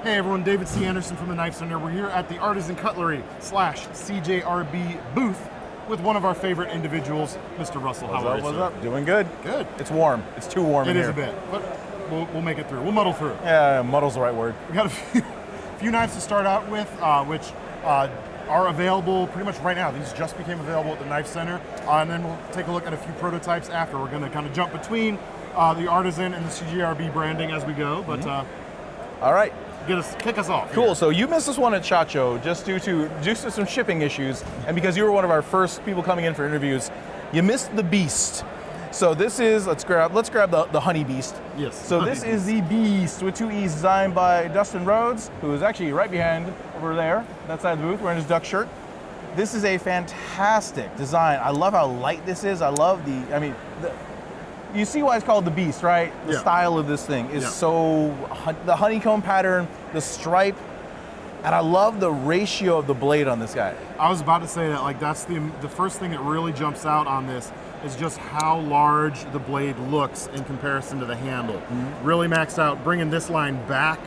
Hey everyone, David C. Anderson from the Knife Center. We're here at the Artisan Cutlery / CJRB booth with one of our favorite individuals, Mr. Russell. How are you, What's sir? up? Doing good. Good. It's warm. It's too warm in here. It is a bit, but we'll make it through. We'll muddle through. Yeah, muddle's the right word. We got a few knives to start out with, which are available pretty much right now. These just became available at the Knife Center, and then we'll take a look at a few prototypes after. We're going to kind of jump between the Artisan and the CJRB branding as we go, but All right. kick us off. Cool. Here. So you missed this one at SHOT Show just due to some shipping issues, and because you were one of our first people coming in for interviews, you missed the Beest. So this is, let's grab the Honey Beast. Yes. So this is the Beest with 2 E's, designed by Dustin Rhodes, who is actually right behind over there, that side of the booth, wearing his duck shirt. This is a fantastic design. I love how light this is. I love you see why it's called the Beast, right? The style of this thing is so, the honeycomb pattern, the stripe, and I love the ratio of the blade on this guy. I was about to say that, like, that's the first thing that really jumps out on this is just how large the blade looks in comparison to the handle. Really maxed out. Bringing this line back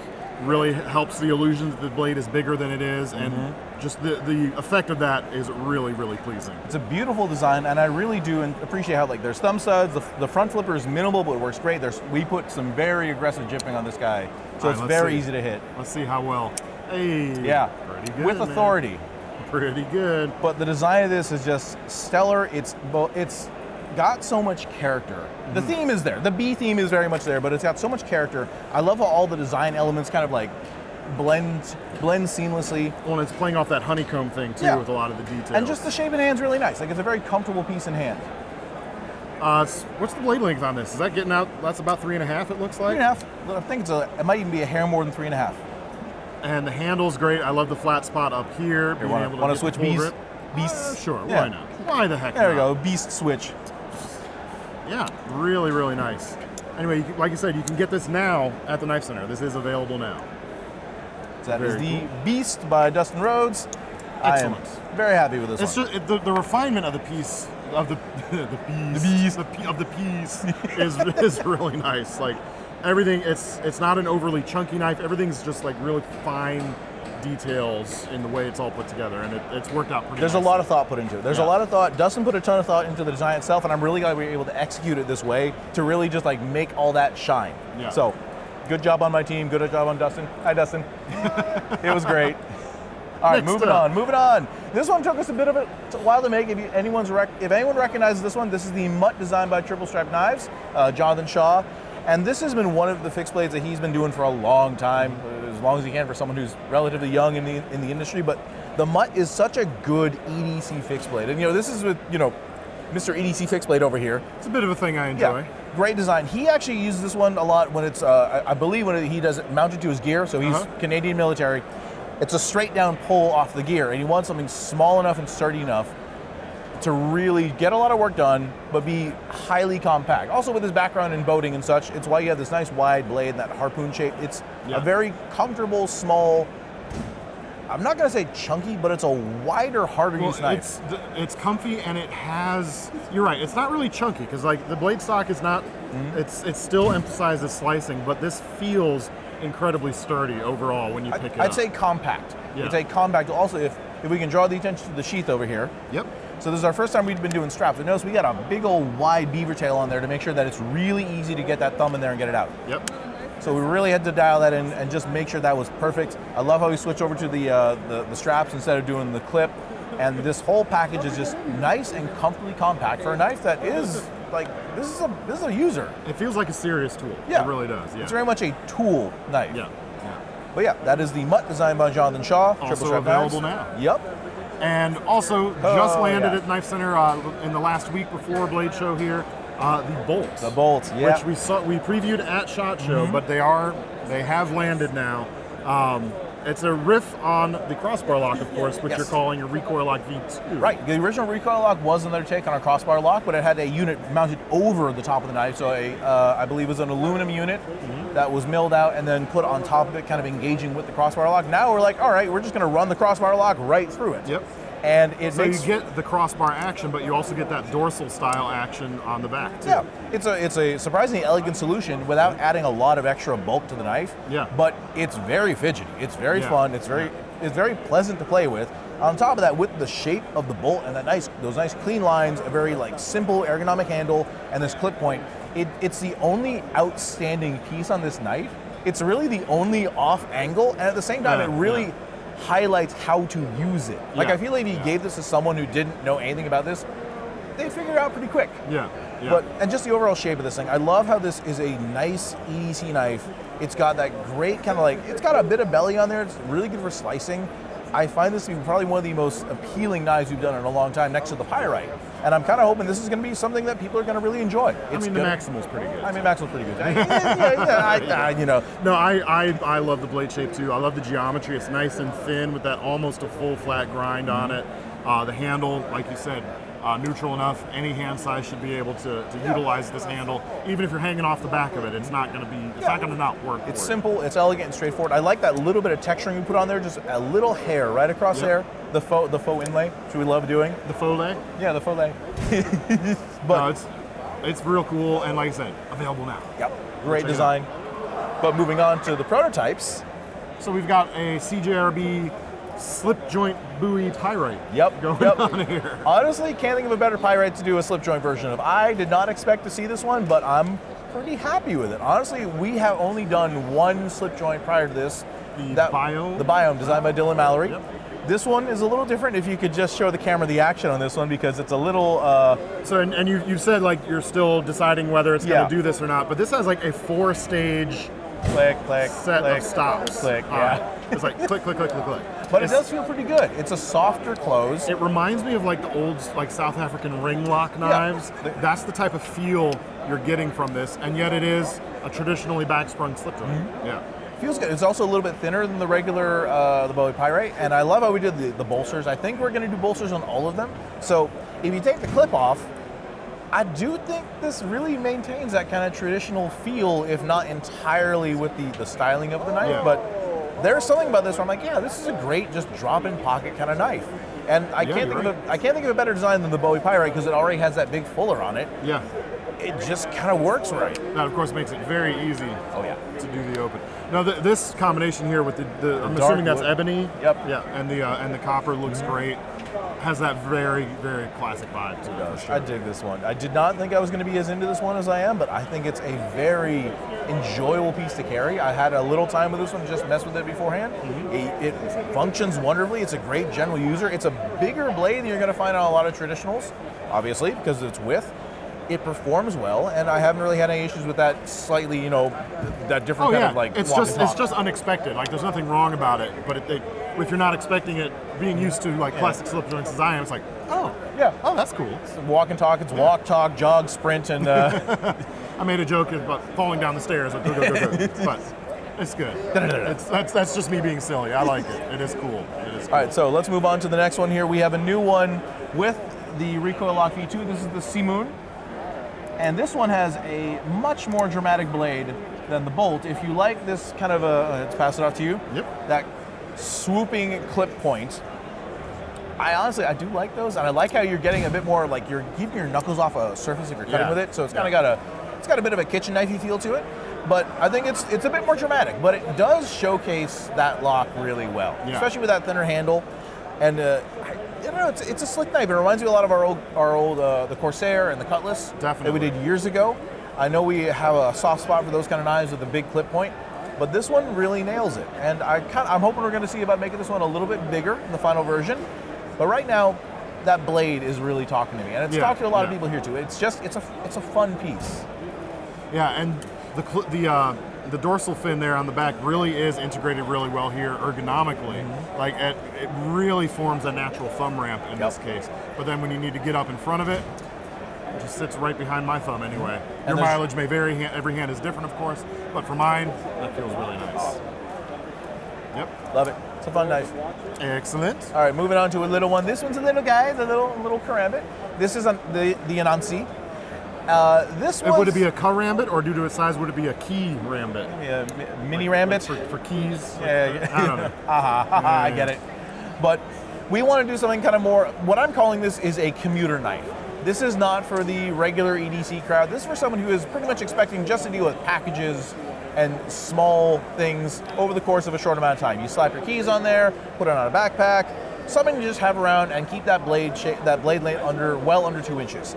really helps the illusion that the blade is bigger than it is, and just the effect of that is really, really pleasing. It's a beautiful design, and I really do appreciate how, like, there's thumb studs, the front flipper is minimal, but it works great. We put some very aggressive jipping on this guy, so it's very easy to hit. Let's see how well. Hey, yeah, pretty good, with authority. Man. Pretty good. But the design of this is just stellar. It's got so much character. The theme is there. The bee theme is very much there, but it's got so much character. I love how all the design elements kind of like blend seamlessly. Well, and it's playing off that honeycomb thing too, with a lot of the details. And just the shape in hand's really nice. Like, it's a very comfortable piece in hand. What's the blade length on this? Is that getting out? That's about 3.5. It looks like 3.5. I think it might even be a hair more than 3.5. And the handle's great. I love the flat spot up here. Want to switch Beast? Sure, why not? Why the heck not? There we go, Beast switch. Yeah, really, really nice. Anyway, like you said, you can get this now at the Knife Center. This is available now. So that is the Beast by Dustin Rhodes. Excellent. I am very happy with this it's one. Just, the refinement of the piece, of the piece is really nice. Like, everything, it's not an overly chunky knife. Everything's just like really fine details in the way it's all put together, and it's worked out pretty There's nicely. a lot of thought put into it. There's a lot of thought. Dustin put a ton of thought into the design itself, and I'm really glad we were able to execute it this way to really just like make all that shine. Yeah. So, good job on my team. Good job on Dustin. Hi, Dustin. It was great. All right, moving on. This one took us a bit of a while to make. If anyone recognizes this one, this is the Mutt designed by Triple Stripe Knives, Jonathan Shaw. And this has been one of the fixed blades that he's been doing for a long time, as long as he can for someone who's relatively young in the industry. But the Mutt is such a good EDC fixed blade. And, this is with, Mr. EDC fixed blade over here. It's a bit of a thing I enjoy. Yeah, great design. He actually uses this one a lot when it's, I believe when he does it mounted to his gear. So he's Canadian military. It's a straight down pull off the gear, and he wants something small enough and sturdy enough to really get a lot of work done, but be highly compact. Also, with his background in boating and such, it's why you have this nice wide blade and that harpoon shape. It's a very comfortable, small, I'm not gonna say chunky, but it's a wider, harder use knife. It's comfy, and it has, you're right, it's not really chunky, because like the blade stock is not, it still emphasizes slicing, but this feels incredibly sturdy overall when you pick it up. I'd say compact. Yeah. It's a compact. Also, if we can draw the attention to the sheath over here. Yep. So this is our first time we've been doing straps. And notice we got a big old wide beaver tail on there to make sure that it's really easy to get that thumb in there and get it out. Yep. So we really had to dial that in and just make sure that was perfect. I love how we switched over to the straps instead of doing the clip. And this whole package is just nice and comfortably compact for a knife that is like, this is a user. It feels like a serious tool. Yeah. It really does. Yeah. It's very much a tool knife. Yeah. But yeah, that is the Mutt designed by Jonathan Shaw. Also available now. Yep. And also just landed at Knife Center in the last week before Blade Show here. The bolts. The bolts, yeah. Which we previewed at SHOT Show, but they have landed now. It's a riff on the crossbar lock, of course, which you're calling your Recoil Lock V2. Right. The original Recoil Lock was another take on our crossbar lock, but it had a unit mounted over the top of the knife. So I believe it was an aluminum unit that was milled out and then put on top of it, kind of engaging with the crossbar lock. Now we're like, all right, we're just going to run the crossbar lock right through it. Yep. And it So makes, you get the crossbar action, but you also get that dorsal style action on the back too. yeah, it's a surprisingly elegant solution without adding a lot of extra bulk to the knife. Yeah. But it's very fidgety. It's very Yeah. fun. It's very pleasant to play with. On top of that, with the shape of the bolt and those nice clean lines, a very like simple ergonomic handle, and this clip point, it's the only outstanding piece on this knife. It's really the only off angle, and at the same time, it really highlights how to use it. Like, I feel like if you gave this to someone who didn't know anything about this, they'd figure it out pretty quick. Yeah. But, and just the overall shape of this thing, I love how this is a nice, easy knife. It's got that great kind of like, it's got a bit of belly on there. It's really good for slicing. I find this to be probably one of the most appealing knives we've done in a long time, next to the Pyrite. And I'm kind of hoping this is going to be something that people are going to really enjoy. I mean, the Maximal's pretty good. I mean, Maximal's pretty good. You know. No, I love the blade shape too. I love the geometry. It's nice and thin with that almost a full flat grind on it. The handle, like you said, neutral enough. Any hand size should be able to utilize this handle. Even if you're hanging off the back of it, it's not going to be. It's not going to not work. It's simple. It's elegant and straightforward. I like that little bit of texturing you put on there. Just a little hair right across there. The faux inlay, which we love doing. The faux lay. Yeah, the faux lay. But no, it's real cool, and like I said, available now. Yep. Great design. But moving on to the prototypes. So we've got a CJRB slip joint buoy Pyrite. Going on here. Honestly, can't think of a better Pyrite to do a slip joint version of. I did not expect to see this one, but I'm pretty happy with it. Honestly, we have only done one slip joint prior to this. The Biome? The Biome, designed by Dylan Mallory. Yep. This one is a little different. If you could just show the camera the action on this one, because it's a little... So, and you've said like you're still deciding whether it's going to do this or not, but this has like a 4-stage click, click, set click, of stops. Click, yeah. It's like click, click, click, click, click. But it does feel pretty good. It's a softer close. It reminds me of like the old like South African ring lock knives. Yeah. That's the type of feel you're getting from this, and yet it is a traditionally backsprung slip joint. Yeah. Feels good. It's also a little bit thinner than the regular the Bowie Pyrite, and I love how we did the bolsters. I think we're going to do bolsters on all of them. So if you take the clip off, I do think this really maintains that kind of traditional feel, if not entirely with the styling of the knife. Yeah. But there's something about this where I'm like, yeah, this is a great just drop-in pocket kind of knife. And I can't think of a better design than the Bowie Pyrite, because it already has that big fuller on it. Yeah. It just kind of works right. That of course makes it very easy. Oh yeah. To do the open. Now this combination here with the I'm assuming that's ebony. Yep. Yeah, and the copper looks great. Has that very, very classic vibe to it. For sure. I dig this one. I did not think I was going to be as into this one as I am, but I think it's a very enjoyable piece to carry. I had a little time with this one, just messed with it beforehand. It functions wonderfully. It's a great general user. It's a bigger blade than you're going to find on a lot of traditionals, obviously, because of its width. It performs well, and I haven't really had any issues with that slightly, that different kind of like it's just unexpected. Like there's nothing wrong about it, but if you're not expecting it, being used to like classic slip joints as I am, it's like, oh that's cool. It's walk and talk. It's walk, talk, jog, sprint, and. I made a joke about falling down the stairs, but it's good. That's just me being silly. I like it. It is cool. It is cool. All right, so let's move on to the next one here. We have a new one with the Recoil Lock V2. This is the Simoon. And this one has a much more dramatic blade than the Bolt. If you like this kind of let's pass it off to you. Yep. That swooping clip point. I do like those, and I like how you're getting a bit more like you're keeping your knuckles off a surface if you're cutting with it. So it's kind of got a bit of a kitchen knifey feel to it. But I think it's a bit more dramatic. But it does showcase that lock really well, especially with that thinner handle. And I don't know, it's a slick knife. It reminds me a lot of our old the Corsair and the Cutlass that we did years ago. I know we have a soft spot for those kind of knives with a big clip point, but this one really nails it. And I'm hoping we're going to see about making this one a little bit bigger in the final version. But right now, that blade is really talking to me, and it's talked to a lot of people here too. It's a fun piece. Yeah, and the dorsal fin there on the back really is integrated really well here ergonomically. Like it really forms a natural thumb ramp in this case. But then when you need to get up in front of it, it just sits right behind my thumb anyway. Your mileage may vary, every hand is different of course, but for mine, that feels really nice. Yep. Love it. It's a fun knife. Excellent. All right, moving on to a little one. This one's a little guy, the little karambit. This is the Anansi. Would it be a karambit, or due to its size, would it be a key rambit? Yeah, mini rambit for keys. Yeah. I don't know. I get it. But We want to do something kind of more, what I'm calling this is a commuter knife. This is not for the regular EDC crowd. This is for someone who is pretty much expecting just to deal with packages and small things over the course of a short amount of time. You slap your keys on there, put it on a backpack, something to just have around and keep that blade length well under 2 inches.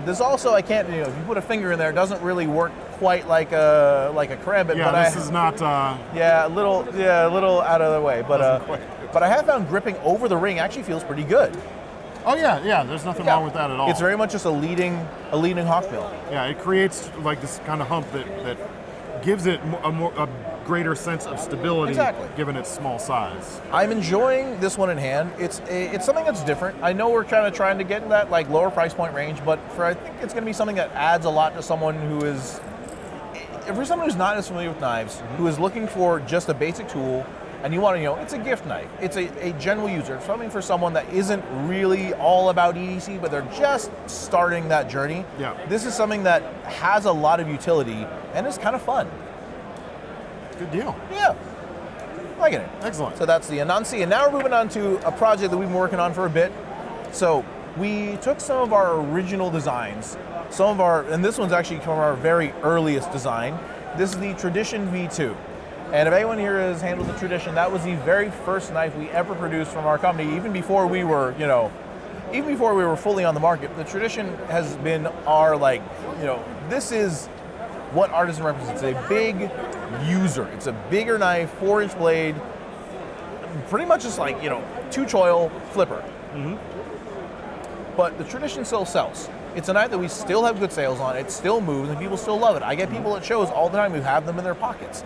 There's also, I can't, if you put a finger in there, it doesn't really work quite like a karambit. Yeah, but this is not. A little out of the way, but I have found gripping over the ring actually feels pretty good. Oh yeah. There's nothing wrong with that at all. It's very much just a leading hawkbill. Yeah, it creates like this kind of hump that gives it a greater sense of stability, given its small size. I'm enjoying this one in hand. It's something that's different. I know we're kind of trying to get in that like lower price point range, but I think it's going to be something that adds a lot to someone who is, for someone who's not as familiar with knives, who is looking for just a basic tool, and you want to, it's a gift knife. It's a general user. It's something for someone that isn't really all about EDC, but they're just starting that journey. Yeah. This is something that has a lot of utility and is kind of fun. Good deal. Yeah. Liking it. Excellent. So that's the Anansi, and now we're moving on to a project that we've been working on for a bit. So we took some of our original designs, and this one's actually from our very earliest design. This is the Tradition V2. And if anyone here has handled the Tradition, that was the very first knife we ever produced from our company, even before we were, fully on the market. The Tradition has been our, this is what Artisan represents. It's a big user. It's a bigger knife, 4-inch blade, pretty much just like, 2-choil flipper. Mm-hmm. But the Tradition still sells. It's a knife that we still have good sales on. It still moves, and people still love it. I get people at shows all the time who have them in their pockets.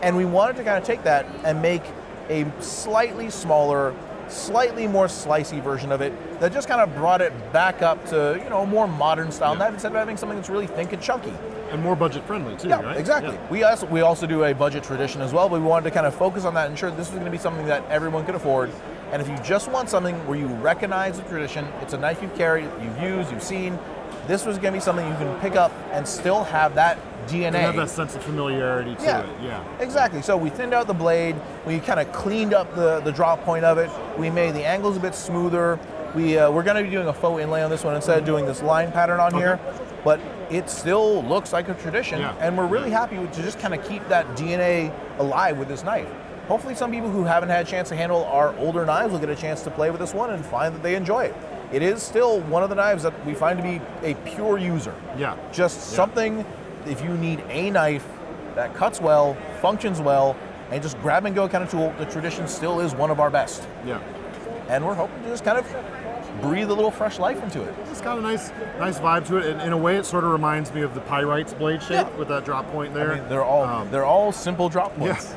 And we wanted to kind of take that and make a slightly smaller, slightly more slicey version of it that just kind of brought it back up to, a more modern style knife instead of having something that's really thick and chunky. And more budget friendly too, yeah, right? Exactly. Yeah. We also do a budget Tradition as well, but we wanted to kind of focus on that and ensure this was going to be something that everyone could afford. And if you just want something where you recognize the Tradition, it's a knife you've carried, you've used, you've seen, this was going to be something you can pick up and still have that DNA. And have that sense of familiarity to it. Yeah. Exactly. So we thinned out the blade, we kind of cleaned up the drop point of it, we made the angles a bit smoother. We're going to be doing a faux inlay on this one instead of doing this line pattern on here, but it still looks like a Tradition, and we're really happy to just kind of keep that DNA alive with this knife. Hopefully some people who haven't had a chance to handle our older knives will get a chance to play with this one and find that they enjoy it. It is still one of the knives that we find to be a pure user. Yeah. Just something, if you need a knife that cuts well, functions well, and just grab and go kind of tool, the Tradition still is one of our best. Yeah. And we're hoping to just kind of breathe a little fresh life into it. It's got a nice vibe to it. And in a way, it sort of reminds me of the Pyrites blade shape with that drop point there. I mean, they're all simple drop points. Yes.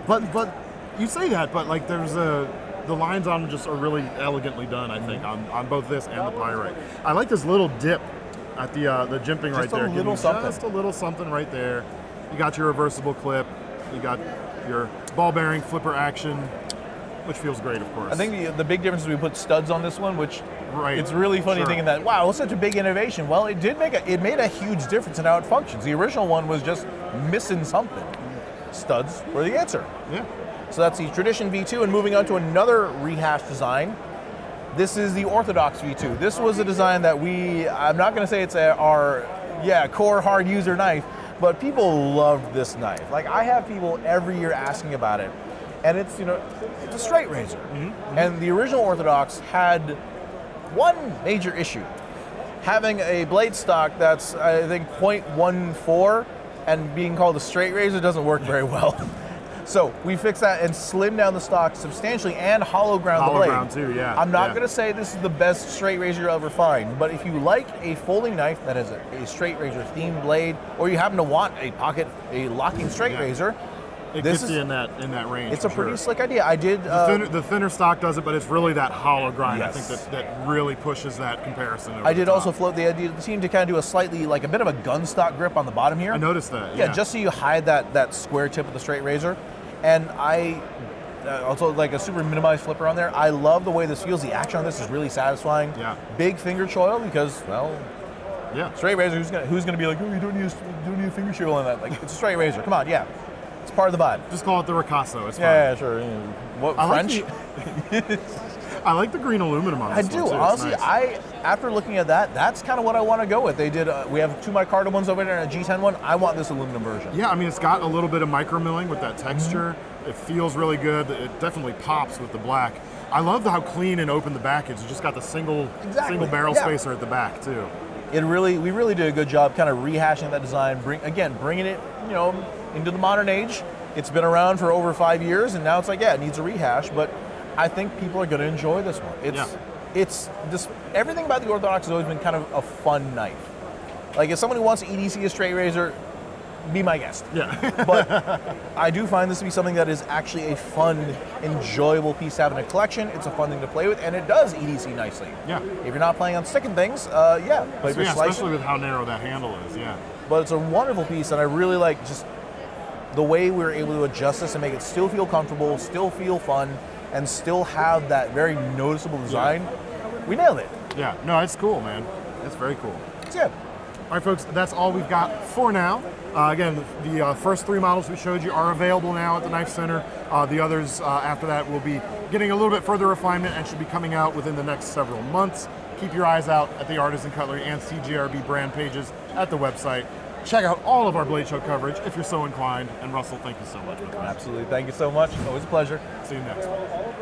But you say that, but like the lines on them just are really elegantly done, I think, on both this and the Pyrite. I like this little dip at the jimping right there. Just a little something right there. You got your reversible clip. You got your ball bearing flipper action, which feels great, of course. I think the big difference is we put studs on this one, which it's really funny thinking that, wow, it was such a big innovation. Well, it made a huge difference in how it functions. The original one was just missing something. Studs were the answer. Yeah. So that's the Tradition V2, and moving on to another rehashed design. This is the Orthodox V2. This was a design that I'm not going to say it's our core hard user knife, but people loved this knife. Like, I have people every year asking about it, and it's a straight razor. Mm-hmm. And the original Orthodox had one major issue: having a blade stock that's, I think, 0.14, and being called a straight razor doesn't work very well. So we fixed that and slimmed down the stock substantially and hollow ground the blade. Hollow ground too, yeah. I'm not going to say this is the best straight razor you'll ever find, but if you like a folding knife that has a straight razor themed blade, or you happen to want a locking straight razor, it gets you in that range. It's a pretty slick idea. I did the thinner stock does it, but it's really that hollow grind. Yes. I think that really pushes that comparison. I did also float the idea of the team to kind of do a slightly, like a bit of a gun stock grip on the bottom here. I noticed that. Yeah, just so you hide that square tip of the straight razor. And I also like a super minimized flipper on there. I love the way this feels. The action on this is really satisfying. Yeah. Big finger choil because, straight razor. Who's gonna be like, oh, you don't need a finger choil on that? Like, it's a straight razor. Come on, it's part of the vibe. Just call it the Ricasso. It's fine. Yeah, sure. What, French? I like the green aluminum on I this do. one, too. Honestly, It's nice. after looking at that, that's kind of what I want to go with. They did. We have 2 micarta ones over there and a G10 one. I want this aluminum version. Yeah, I mean, it's got a little bit of micro milling with that texture. It feels really good. It definitely pops with the black. I love how clean and open the back is. You just got the single barrel spacer at the back too. We really did a good job kind of rehashing that design, bringing it, into the modern age. It's been around for over 5 years, and now it's like, it needs a rehash, but I think people are going to enjoy this one. It's just, everything about the Orthodox has always been kind of a fun knife. Like, if somebody wants to EDC a straight razor, be my guest. Yeah. But I do find this to be something that is actually a fun, enjoyable piece to have in a collection. It's a fun thing to play with, and it does EDC nicely. Yeah. If you're not planning on sticking things, But if you're slicing, especially with how narrow that handle is, yeah. But it's a wonderful piece, and I really like just the way we were able to adjust this and make it still feel comfortable, still feel fun, and still have that very noticeable design. Yeah. We nailed it. Yeah, no, it's cool, man. It's very cool. It's good. All right, folks, that's all we've got for now. Again, the first 3 models we showed you are available now at the Knife Center. The others after that will be getting a little bit further refinement and should be coming out within the next several months. Keep your eyes out at the Artisan Cutlery and CJRB brand pages at the website. Check out all of our Blade Show coverage if you're so inclined. And Russell, thank you so much. Absolutely. Thank you so much. Always a pleasure. See you next one.